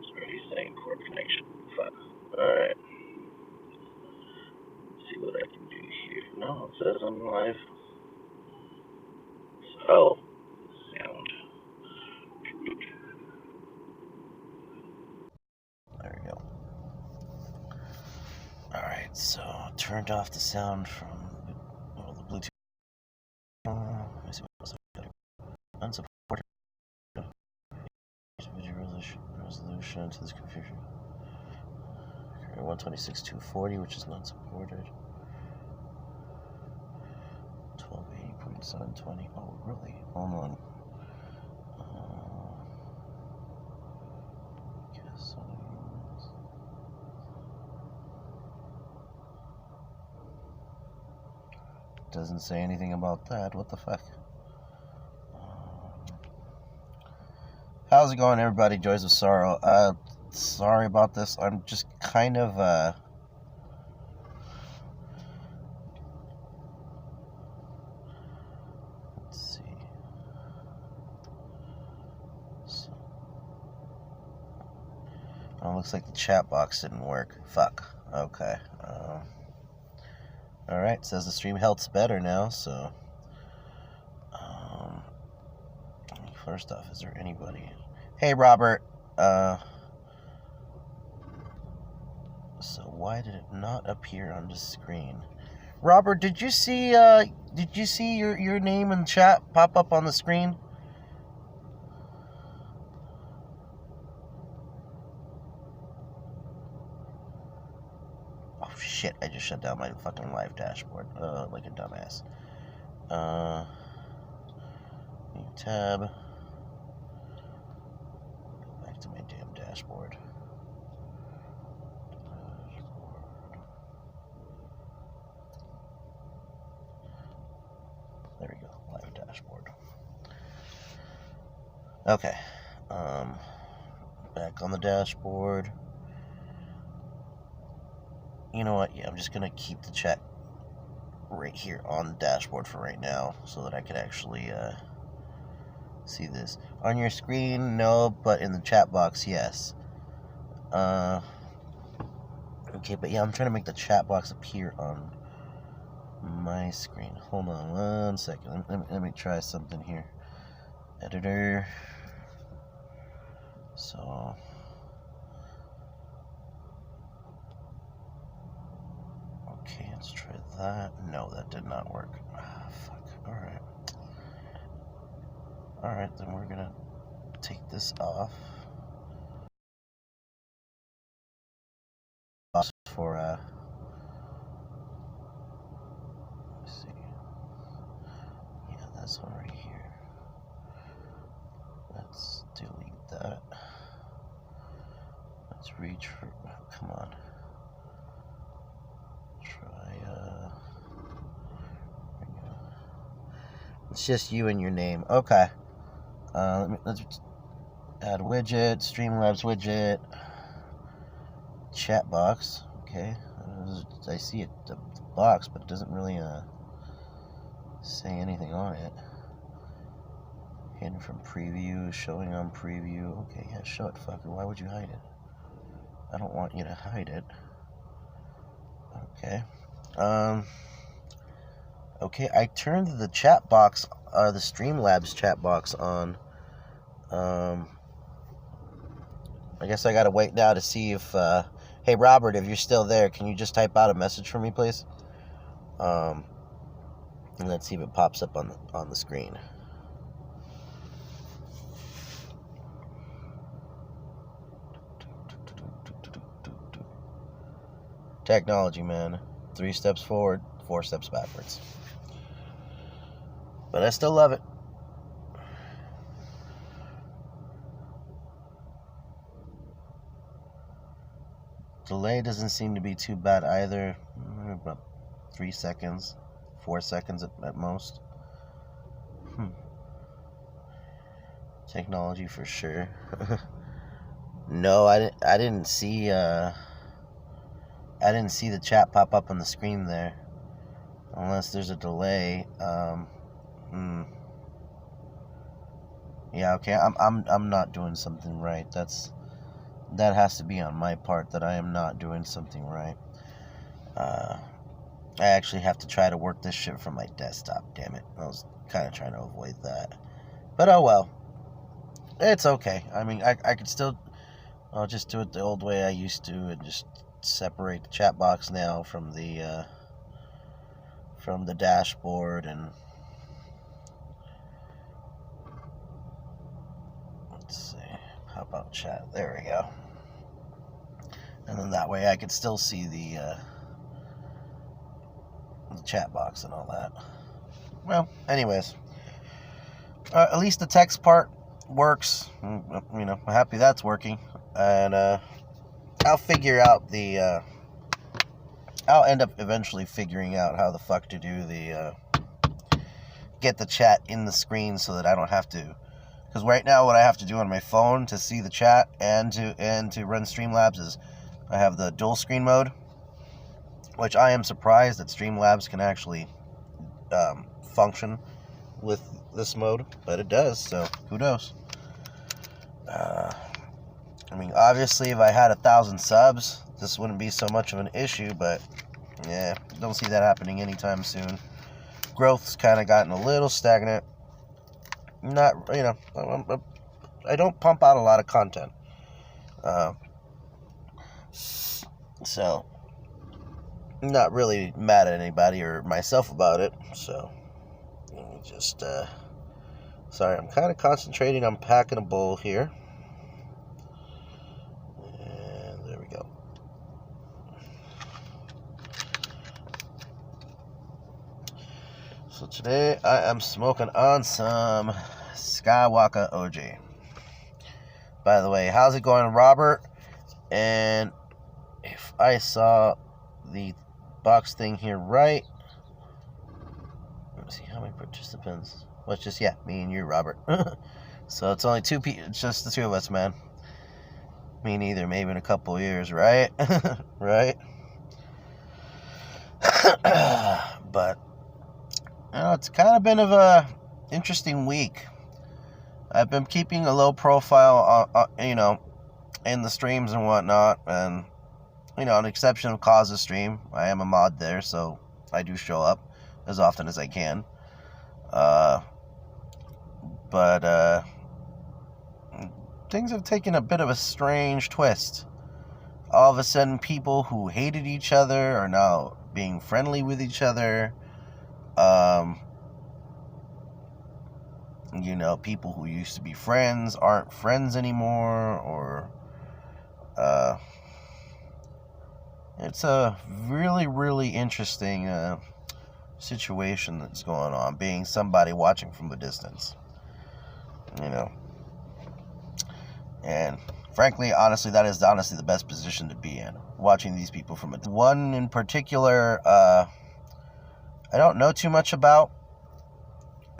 Sorry, he's saying poor connection. Fuck. Alright. See what I can do here. No, it says I'm live. So, sound. There we go. Alright, so turned off the sound from the Bluetooth. Let me see what else I got. Unsupported video resolution to this configuration. 126.240, which is not supported. 1280.720. Oh, really? Hold on. Doesn't say anything about that. What the fuck? How's it going, everybody? Joys of Sorrow. Sorry about this. I'm just kind of, let's see. So, oh, looks like the chat box didn't work. Fuck. Okay. Alright, says the stream health's better now, so. First off, is there anybody? Hey, Robert. So why did it not appear on the screen? Robert, did you see your name and chat pop up on the screen? Oh shit, I just shut down my fucking live dashboard. Like a dumbass. New tab. Go back to my damn dashboard. There we go, live dashboard. Okay. Back on the dashboard. You know what? Yeah, I'm just gonna keep the chat right here on the dashboard for right now, so that I could actually see this on your screen. No, but in the chat box, yes. Okay, but yeah, I'm trying to make the chat box appear on my screen. Hold on one second. Let me try something here. Editor. So. Okay, let's try that. No, that did not work. Ah, fuck. Alright. Alright, then we're gonna take this off. For, let's see. Yeah, that's one right here. Let's delete that. Let's reach for, come on. It's just you and your name. Okay. Let's add widget, Streamlabs widget, chat box. Okay. I see it, the box, but it doesn't really say anything on it. Hidden from preview, showing on preview. Okay, yeah, show it, fucker. Why would you hide it? I don't want you to hide it. Okay. Okay, I turned the chat box, the Streamlabs chat box on. I guess I gotta wait now to see if, hey Robert, if you're still there, can you just type out a message for me, please? And let's see if it pops up on the screen. Technology, man. 3 steps forward, 4 steps backwards. But I still love it. Delay doesn't seem to be too bad either. About 3 seconds, 4 seconds at most. Technology for sure. No, I didn't see I didn't see the chat pop up on the screen there, unless there's a delay. Yeah, okay. I'm not doing something right. That has to be on my part, that I am not doing something right. I actually have to try to work this shit from my desktop, damn it. I was kind of trying to avoid that. But oh well. It's okay. I mean, I could still... I'll just do it the old way I used to and just separate the chat box now from the dashboard. And let's see, how about chat? There we go. And then that way I could still see the chat box and all that. Well, anyways, at least the text part works. You know, I'm happy that's working. And I'll figure out the I'll end up eventually figuring out how the fuck to do the get the chat in the screen so that I don't have to. Because right now what I have to do on my phone to see the chat and to run Streamlabs is I have the dual screen mode, which I am surprised that Streamlabs can actually function with this mode, but it does, so kudos. I mean, obviously, if I had 1,000 subs, this wouldn't be so much of an issue, but yeah, don't see that happening anytime soon. Growth's kind of gotten a little stagnant. Not, you know, I don't pump out a lot of content. So, I'm not really mad at anybody or myself about it, so let me just, sorry, I'm kind of concentrating on packing a bowl here. And there we go. So today I am smoking on some Skywalker OG. By the way, how's it going, Robert? And if I saw the box thing here right, let me see how many participants. Well, it's just, yeah, me and you, Robert. So it's only two people. It's just the two of us, man. Me neither. Maybe in a couple of years, right? Right. But you know, it's kind of been of a interesting week. I've been keeping a low profile, you know, in the streams and whatnot, and you know, an exception of Cause's stream. I am a mod there, so I do show up as often as I can. But things have taken a bit of a strange twist. All of a sudden, people who hated each other are now being friendly with each other. You know, people who used to be friends aren't friends anymore, or it's a really, really interesting situation that's going on, being somebody watching from a distance, you know. And frankly, honestly, that is honestly the best position to be in, watching these people from a distance. One in particular, I don't know too much about.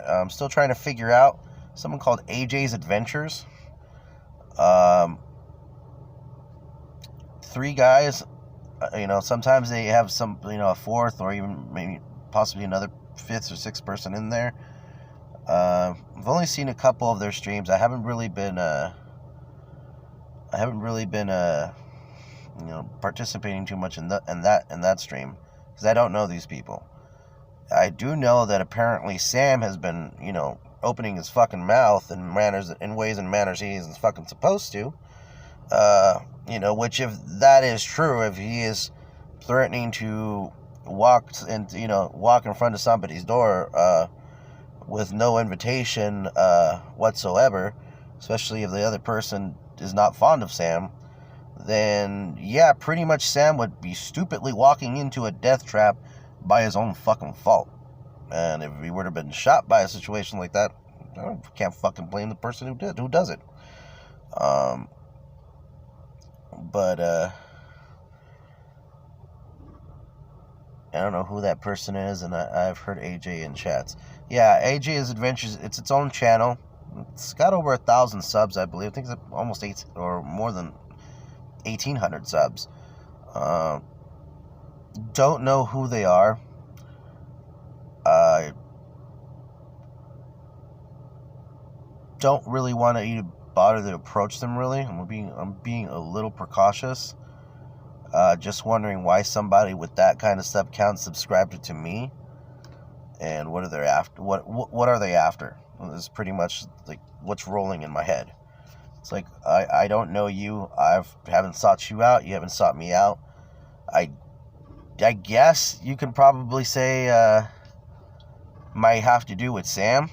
I'm still trying to figure out. Someone called AJ's Adventures. 3 guys. You know, sometimes they have some, you know, a 4th or even maybe possibly another 5th or 6th person in there. I've only seen a couple of their streams. I haven't really been you know, participating too much in that stream, because I don't know these people. I do know that apparently Sam has been, you know, opening his fucking mouth in ways and manners he isn't fucking supposed to. You know, which, if that is true, if he is threatening to walk in front of somebody's door with no invitation whatsoever, especially if the other person is not fond of Sam, then yeah, pretty much Sam would be stupidly walking into a death trap by his own fucking fault. And if he would have been shot by a situation like that, I can't fucking blame the person who does it. But I don't know who that person is, and I've heard AJ in chats. Yeah, AJ's Adventures, it's its own channel. It's got over 1,000 subs, I believe. I think it's almost 8 or more than 1,800 subs. Don't know who they are. don't really want to even bother to approach them, really. I'm being a little precautious. Just wondering why somebody with that kind of sub count subscribed to me, and what are they after? What are they after? It's pretty much like what's rolling in my head. It's like I don't know you. Haven't sought you out. You haven't sought me out. I guess you can probably say might have to do with Sam.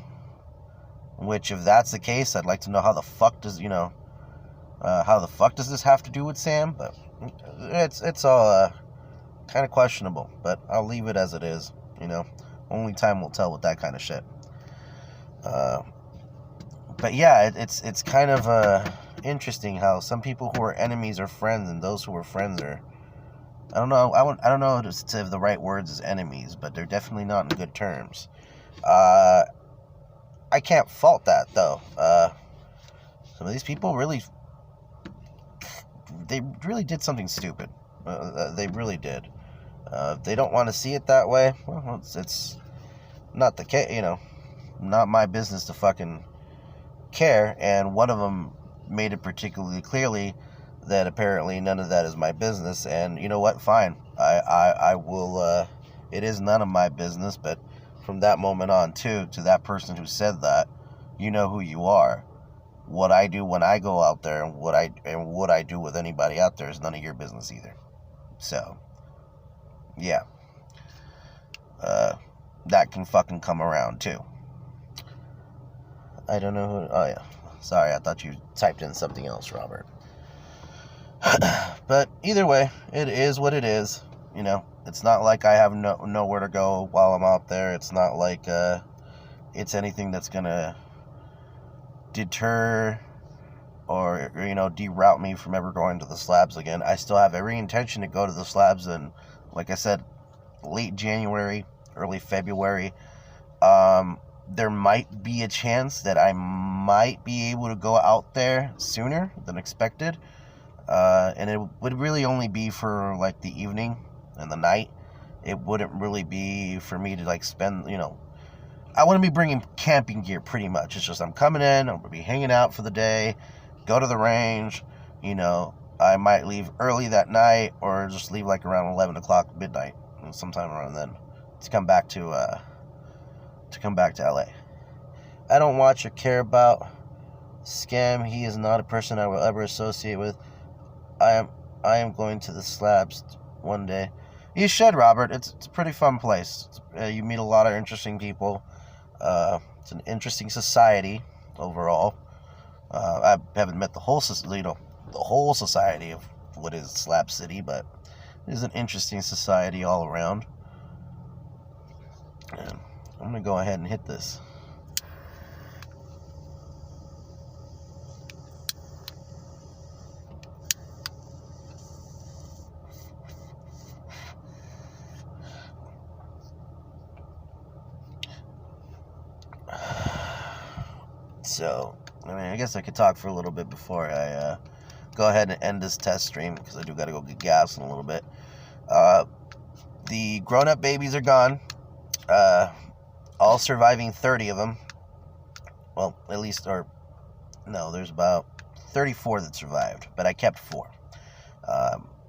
Which, if that's the case, I'd like to know how the fuck does this have to do with Sam? But it's all kind of questionable. But I'll leave it as it is. Only time will tell with that kind of shit. But yeah, it's kind of interesting how some people who are enemies are friends, and those who are friends are, I don't know. I don't know if the right words is enemies, but they're definitely not in good terms. I can't fault that, though. Some of these people they really did something stupid. They really did. They don't want to see it that way. Well, it's not the case, not my business to fucking care. And one of them made it particularly clearly that apparently none of that is my business. And you know what? Fine. I will, it is none of my business, but from that moment on, too, to that person who said that, you know who you are. What I do when I go out there and what I do with anybody out there is none of your business either. So, yeah. That can fucking come around, too. I don't know who... Oh, yeah. Sorry, I thought you typed in something else, Robert. But either way, it is what it is. It's not like I have nowhere to go while I'm out there. It's not like it's anything that's gonna deter or deroute me from ever going to the slabs again. I still have every intention to go to the slabs, and like I said, late January, early February. There might be a chance that I might be able to go out there sooner than expected, and it would really only be for like the evening and the night. It wouldn't really be for me to spend, I wouldn't be bringing camping gear pretty much. It's just I'm coming in, I'm going to be hanging out for the day, go to the range, I might leave early that night or just leave like around 11 o'clock midnight, sometime around then, to come back to LA. I don't watch or care about Scam. He is not a person I will ever associate with. I am going to the slabs one day. You should, Robert. It's a pretty fun place. You meet a lot of interesting people. It's an interesting society overall. I haven't met the whole society of what is Slab City, but it is an interesting society all around. And I'm gonna go ahead and hit this. So, I guess I could talk for a little bit before I go ahead and end this test stream, because I do got to go get gas in a little bit. The grown-up babies are gone. All surviving 30 of them. Well, at least, there's about 34 that survived, but I kept 4.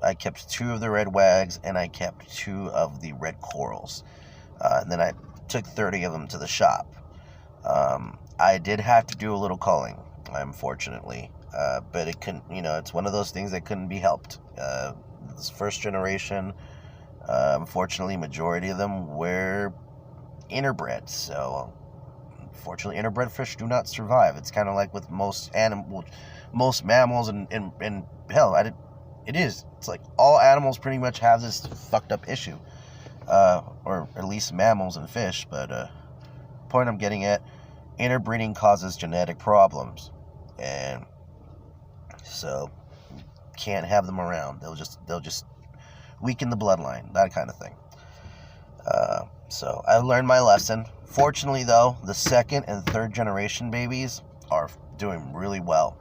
I kept 2 of the red wags, and I kept 2 of the red corals. And then I took 30 of them to the shop. I did have to do a little culling, unfortunately, but it couldn't, it's one of those things that couldn't be helped. This first generation, unfortunately, majority of them were interbred, so unfortunately, interbred fish do not survive. It's kind of like with most mammals, and hell, it is. It's like all animals pretty much have this fucked up issue, or at least mammals and fish. But point I'm getting at. Interbreeding causes genetic problems, and so can't have them around. They'll just weaken the bloodline, that kind of thing. So I learned my lesson. Fortunately, though, the second and third generation babies are doing really well.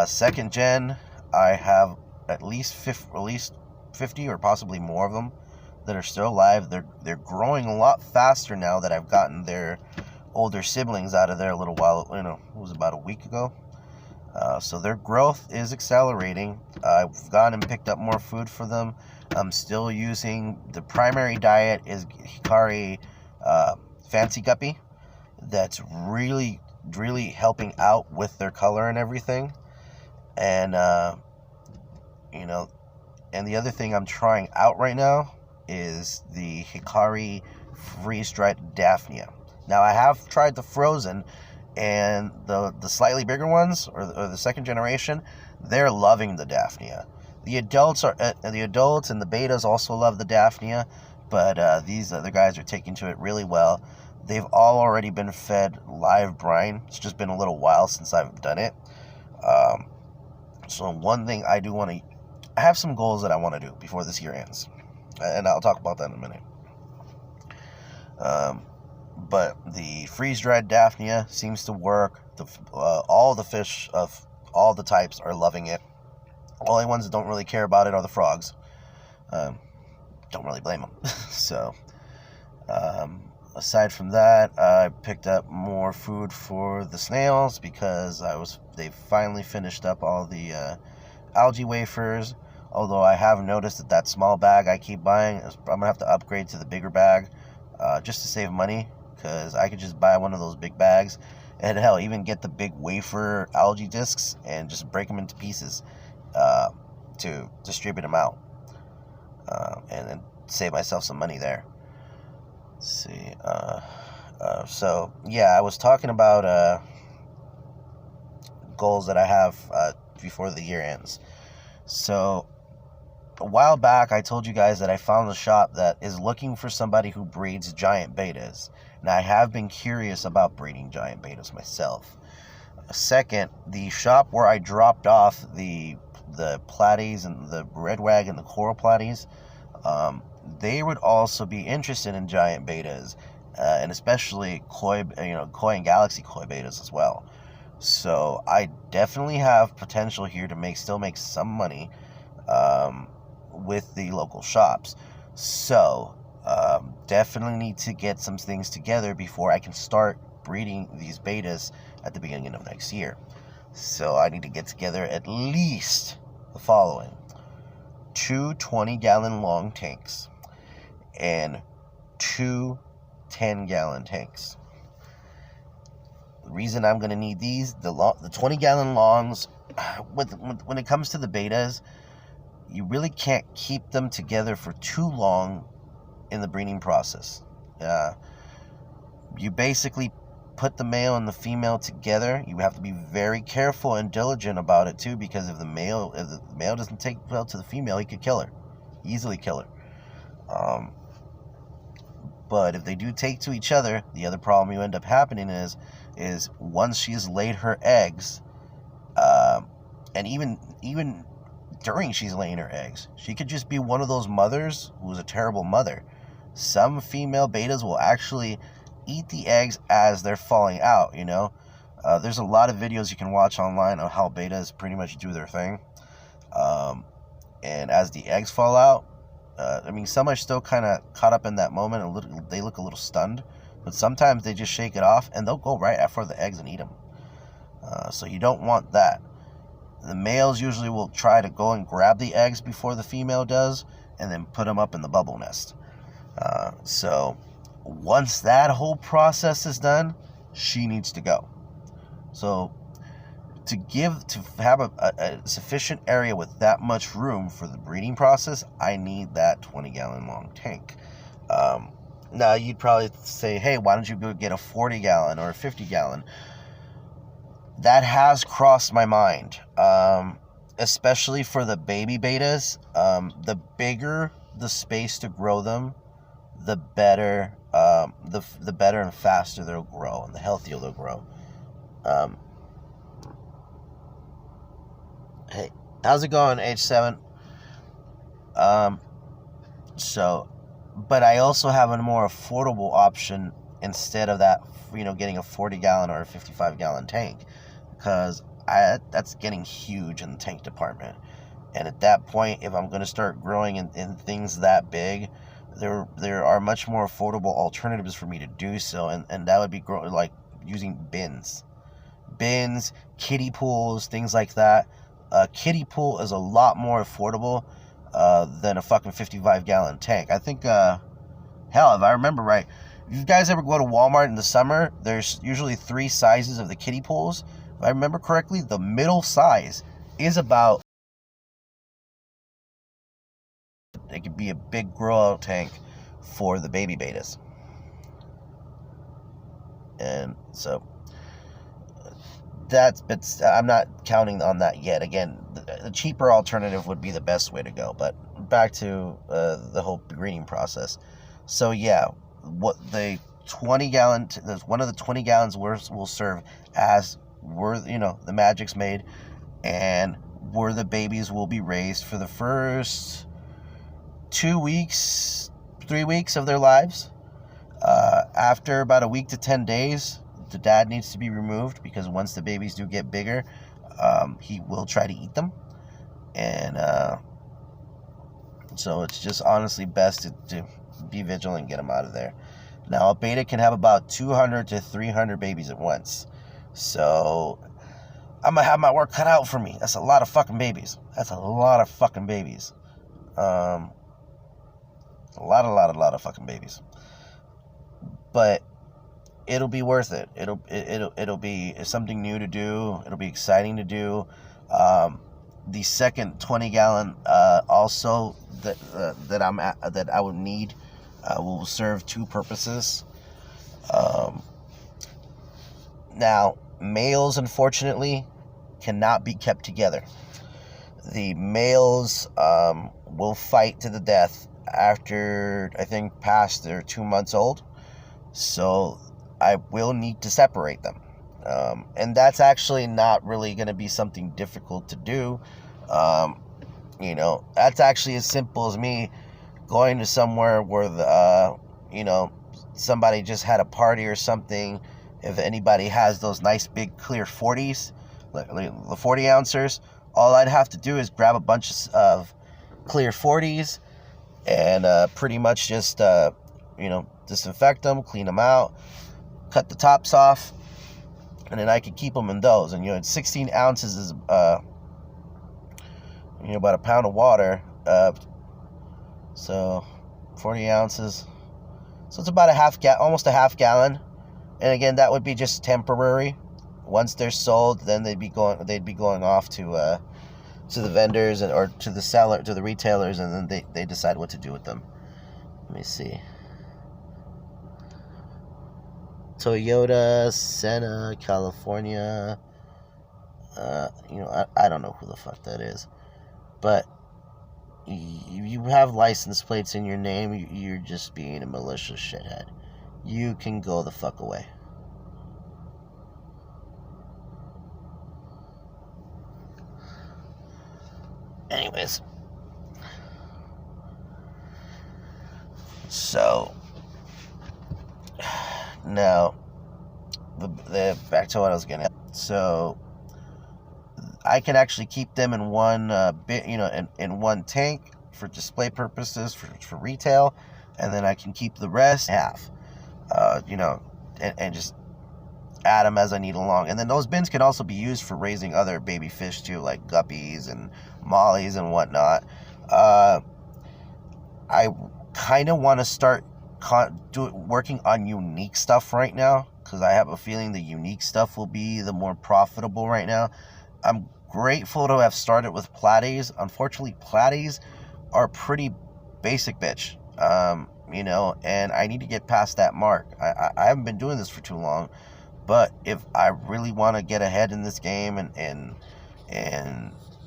Second gen, I have at least 50 or possibly more of them that are still alive. They're growing a lot faster now that I've gotten their older siblings out of there a little while, it was about a week ago. So their growth is accelerating. I've gone and picked up more food for them. I'm still using, the primary diet is Hikari Fancy Guppy. That's really, really helping out with their color and everything. And, and the other thing I'm trying out right now is the Hikari freeze-dried Daphnia. Now, I have tried the frozen, and the slightly bigger ones, or the second generation, they're loving the Daphnia. The adults and the betas also love the Daphnia, but these other guys are taking to it really well. They've all already been fed live brine. It's just been a little while since I've done it. So one thing I do want to, I have some goals that I want to do before this year ends, and I'll talk about that in a minute. But the freeze-dried Daphnia seems to work. All the fish of all the types are loving it. Only ones that don't really care about it are the frogs. Don't really blame them. So, aside from that, I picked up more food for the snails because they finally finished up all the algae wafers. Although I have noticed that small bag I keep buying, I'm going to have to upgrade to the bigger bag just to save money, because I could just buy one of those big bags and hell, even get the big wafer algae discs and just break them into pieces to distribute them out and then save myself some money there. Let's see. So, yeah, I was talking about goals that I have before the year ends. So, a while back, I told you guys that I found a shop that is looking for somebody who breeds giant betas. And I have been curious about breeding giant betas myself. Second, the shop where I dropped off the platies and the red wag and the coral platies, they would also be interested in giant betas, and especially koi and galaxy koi betas as well. So I definitely have potential here to still make some money with the local shops. So definitely need to get some things together before I can start breeding these betas at the beginning of next year. So I need to get together at least the following: 2 20-gallon long tanks and 2 10-gallon tanks. The reason I'm going to need these, the 20-gallon longs, when it comes to the betas, you really can't keep them together for too long in the breeding process. You basically put the male and the female together. You have to be very careful and diligent about it too, because if the male doesn't take well to the female, he could kill her, easily kill her. But if they do take to each other, the other problem you end up happening is once she's laid her eggs, and even during she's laying her eggs, she could just be one of those mothers who's a terrible mother. Some female betas will actually eat the eggs as they're falling out, There's a lot of videos you can watch online on how betas pretty much do their thing. And as the eggs fall out, some are still kind of caught up in that moment. They look a little stunned. But sometimes they just shake it off, and they'll go right after the eggs and eat them. So you don't want that. The males usually will try to go and grab the eggs before the female does, and then put them up in the bubble nest. So once that whole process is done, she needs to go. So to have a sufficient area with that much room for the breeding process, I need that 20-gallon long tank. Now you'd probably say, hey, why don't you go get a 40-gallon or a 50-gallon? That has crossed my mind, especially for the baby betas. The bigger the space to grow them, the better, the better and faster they'll grow, and the healthier they'll grow. Hey, how's it going, H7? But I also have a more affordable option instead of that, getting a 40-gallon or a 55-gallon tank, because that's getting huge in the tank department. And at that point, if I'm going to start growing in things that big, there are much more affordable alternatives for me to do so, and that would be like using bins, kiddie pools, things like that. A kiddie pool is a lot more affordable than a fucking 55-gallon tank. I think, hell, if I remember right, if you guys ever go to Walmart in the summer, there's usually 3 sizes of the kiddie pools. If I remember correctly, the middle size is about, it could be a big grow-out tank for the baby betas. And so but I'm not counting on that yet. Again, the cheaper alternative would be the best way to go. But back to the whole breeding process. So yeah, what the 20-gallon, one of the 20 gallons will serve as where the magic's made, and where the babies will be raised for the first 2 weeks, 3 weeks of their lives. After about a week to 10 days, the dad needs to be removed, because once the babies do get bigger, he will try to eat them. And so it's just honestly best to be vigilant and get them out of there. Now, a beta can have about 200 to 300 babies at once. So I'm going to have my work cut out for me. That's a lot of fucking babies. A lot of fucking babies. A lot of fucking babies. But it'll be worth it. It'll be something new to do. It'll be exciting to do. The second 20-gallon also that I would need will serve 2 purposes. Now, males, unfortunately, cannot be kept together. The males will fight to the death after, I think, past their 2 months old. So I will need to separate them. And that's actually not really going to be something difficult to do. That's actually as simple as me going to somewhere where somebody just had a party or something. If anybody has those nice big clear 40s, like the 40 ouncers, all I'd have to do is grab a bunch of clear 40s and pretty much just disinfect them, clean them out, cut the tops off, and then I could keep them in those. And 16 ounces is about a pound of water, so 40 ounces, so it's about almost a half gallon. And again, that would be just temporary. Once they're sold, then they'd be going off to the vendors or to the retailers, and then they decide what to do with them. Let me see. Toyota, Senna, California. I don't know who the fuck that is. But you have license plates in your name, you're just being a malicious shithead. You can go the fuck away. Anyways. So now, back to what I was getting at. So I can actually keep them in one in one tank for display purposes for retail, and then I can keep the rest half, and just add them as I need along. And then those bins can also be used for raising other baby fish too, like guppies and mollies and whatnot. I kind of want to start working on unique stuff right now, because I have a feeling the unique stuff will be the more profitable right now. I'm grateful to have started with platies. Unfortunately, platies are pretty basic, bitch. And I need to get past that mark. I haven't been doing this for too long, but if I really want to get ahead in this game and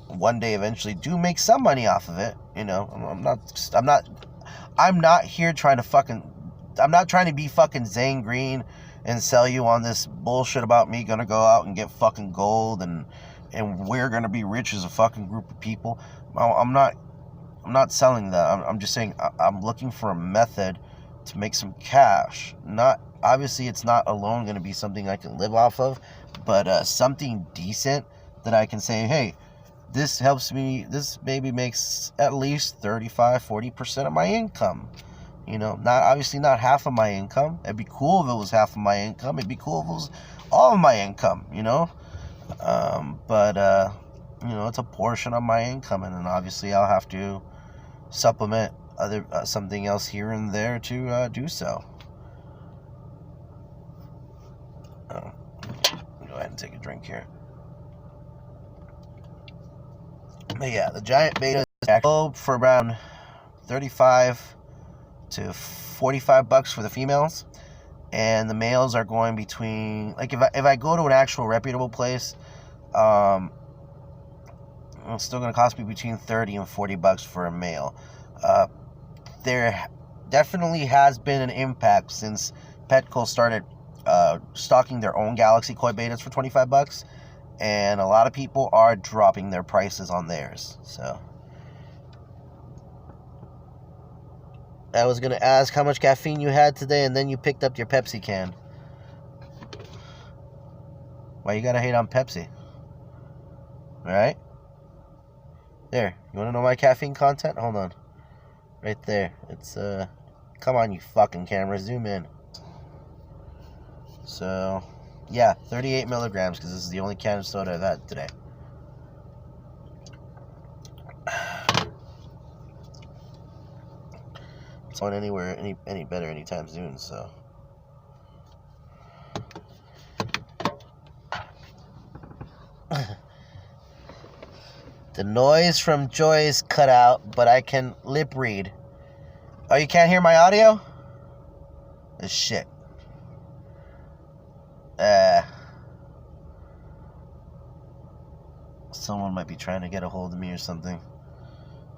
one day eventually do make some money off of it, I'm not here trying to I'm not trying to be fucking Zane Green and sell you on this bullshit about me gonna go out and get fucking gold and we're gonna be rich as a fucking group of people. I'm not selling that. I'm just saying I'm looking for a method to make some cash. Obviously it's not alone gonna be something I can live off of, but something decent that I can say, hey, this helps me, this maybe makes at least 35-40% of my income. You know, obviously not half of my income. It'd be cool if it was half of my income. It'd be cool if it was all of my income, you know. But you know, it's a portion of my income, and then obviously I'll have to supplement other something else here and there to do so. Go ahead and take a drink here. But yeah, the giant beta is actually for around 35 to 45 bucks for the females, and the males are going between, like, if I go to an actual reputable place, it's still going to cost me between 30 and 40 bucks for a male. There definitely has been an impact since Petco started stocking their own Galaxy Koi betas for 25 bucks, and a lot of people are dropping their prices on theirs. So I was going to ask how much caffeine you had today, and then you picked up your Pepsi can. Why you gotta hate on Pepsi? Alright? There. You wanna know my caffeine content? Hold on. Right there. It's, come on, you fucking camera. Zoom in. So, yeah, 38 milligrams, because this is the only can of soda I've had today. It's not anywhere any better anytime soon, so. The noise from Joy is cut out, but I can lip read. Oh, you can't hear my audio? This shit. Someone might be trying to get a hold of me or something.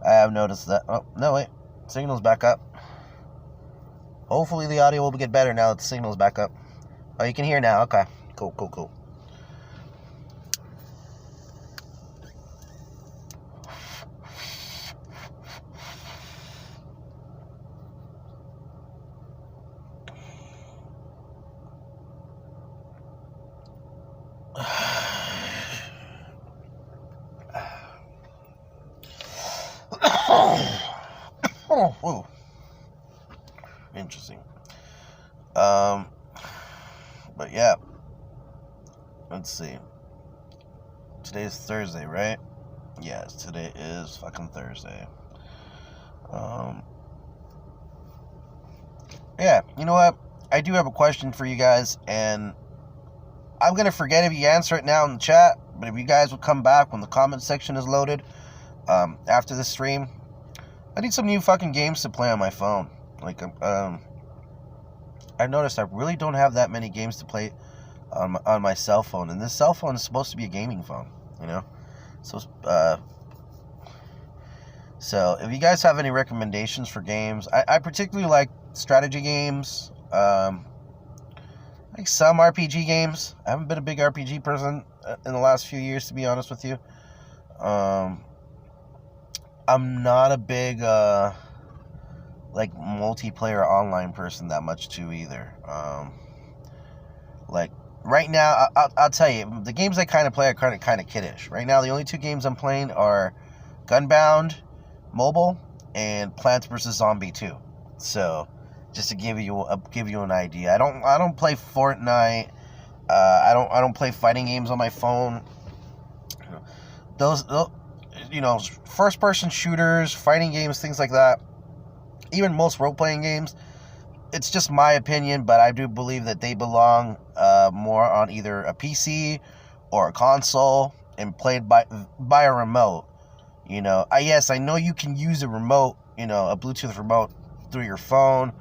I have noticed that. Oh, no, wait. Signal's back up. Hopefully the audio will get better now that the signal's back up. Oh, you can hear now. Okay. Cool. Oh, interesting. But yeah, let's see. Today's Thursday, right? Yes, today is fucking Thursday. Yeah, you know what? I do have a question for you guys, and I'm gonna forget if you answer it now in the chat, but if you guys will come back when the comment section is loaded, after the stream, I need some new fucking games to play on my phone. Like, I've noticed I really don't have that many games to play on my cell phone, and this cell phone is supposed to be a gaming phone, you know? So if you guys have any recommendations for games, I particularly like strategy games, like some RPG games. I haven't been a big RPG person in the last few years, to be honest with you. I'm not a big like multiplayer online person that much too either. Like right now, I'll tell you, the games I kind of play are kind of kiddish. Right now, the only two games I'm playing are Gunbound Mobile and Plants vs. Zombie 2. So just to give you an idea, I don't play Fortnite. I don't play fighting games on my phone. Those you know, first-person shooters, fighting games, things like that. Even most role-playing games, it's just my opinion, but I do believe that they belong more on either a PC or a console and played by a remote. You know, yes, I know you can use a remote, you know, a Bluetooth remote through your phone,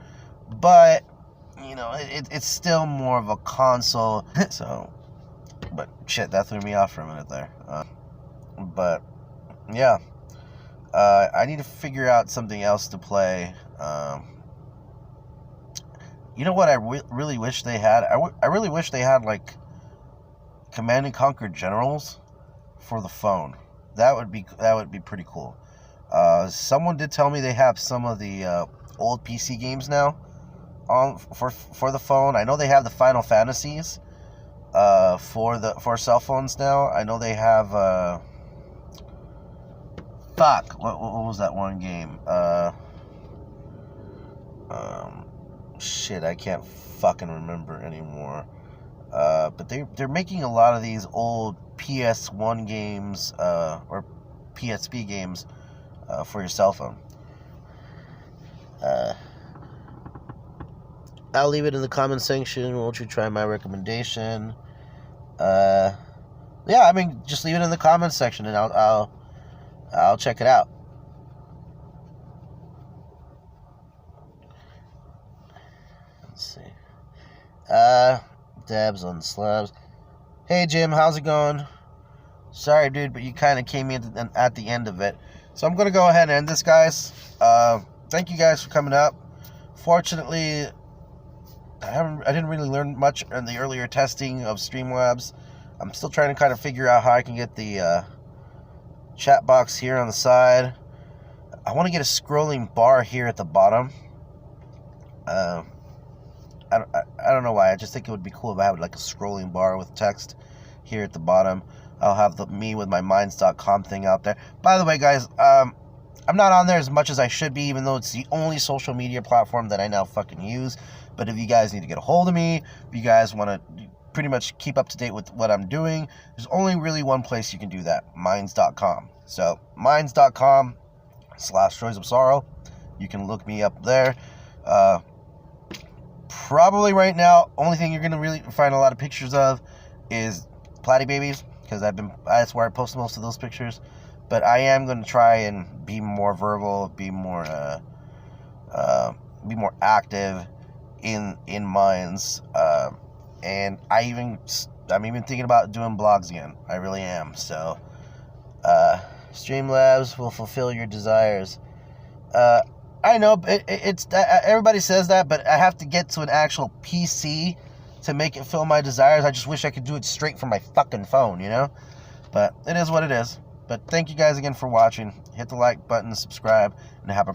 but, you know, it's still more of a console. So, but shit, that threw me off for a minute there. But yeah, I need to figure out something else to play. You know what I really wish they had? I really wish they had, like, Command and Conquer Generals for the phone. That would be pretty cool. Someone did tell me they have some of the old PC games now on for the phone. I know they have the Final Fantasies for cell phones now. I know they have what was that one game? Shit, I can't fucking remember anymore. But they're making a lot of these old PS1 games, or PSP games, for your cell phone. I'll leave it in the comment section. Won't you try my recommendation? Yeah, I mean, just leave it in the comments section, and I'll check it out. Let's see. Dabs on slabs. Hey Jim, how's it going? Sorry, dude, but you kind of came in at the end of it, so I'm gonna go ahead and end this, guys. Thank you guys for coming up. Fortunately, I didn't really learn much in the earlier testing of Streamlabs. I'm still trying to kind of figure out how I can get the chat box here on the side. I want to get a scrolling bar here at the bottom. I don't know why. I just think it would be cool if I had like a scrolling bar with text here at the bottom. I'll have me with my minds.com thing out there. By the way, guys, I'm not on there as much as I should be, even though it's the only social media platform that I now fucking use. But if you guys need to get a hold of me, if you guys want to pretty much keep up to date with what I'm doing, there's only really one place you can do that, minds.com. So minds.com/Stories of Sorrow. You can look me up there. Probably right now, only thing you're going to really find a lot of pictures of is Platy Babies, because that's where I post most of those pictures. But I am going to try and be more verbal, be more active in Minds. And I'm even thinking about doing blogs again. I really am. So Streamlabs will fulfill your desires. I know it's everybody says that, but I have to get to an actual PC to make it fill my desires. I just wish I could do it straight from my fucking phone, you know? But it is what it is. But thank you guys again for watching. Hit the like button, subscribe, and have a